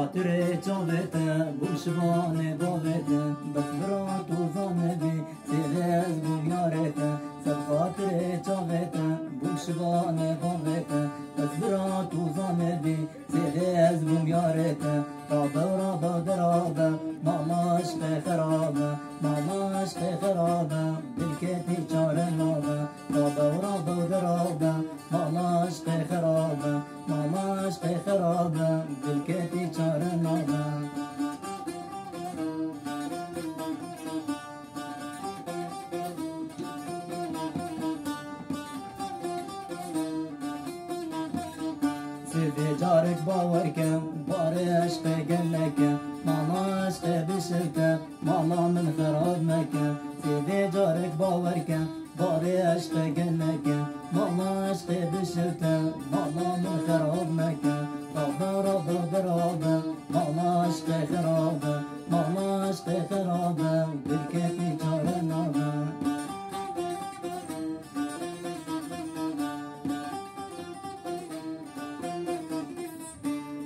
خاطر جاوت بوشوان باوت بفرات و زانبی سیرز بومیارت سب خاطر جاوت بوشوان باوت بفرات و زانبی سیرز بومیارت رابا درابا ماماش خرابا ماماش خرابا بالکتی چارنابا رابا درابا ماماش خرابا ماماش خرابا بالکتی چارنابا سيدي جارك باوركم باري عشق قلك ماما عشق بشرك ماما من خراب مكة سيدي جارك باوركم باري عشق قلك ماما عشق بشرك ماما من خراب مكة رابا درابا ماما عشق خرابا ماما عشق خرابا بالكفي جارنابا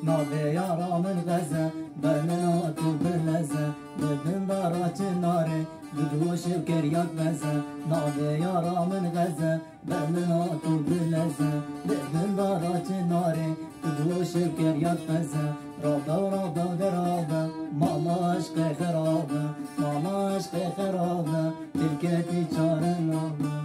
نادي يارا من غزة برمنات وباللزة بدن دارات الناري بدوش بكريات بزة نادي يارا من غزة برمنات وباللزة بدن دارات الناري بدوش بكريات بزة رابا درابا ماما عشق خرابة ماما عشق خرابة تلكتي شارنابا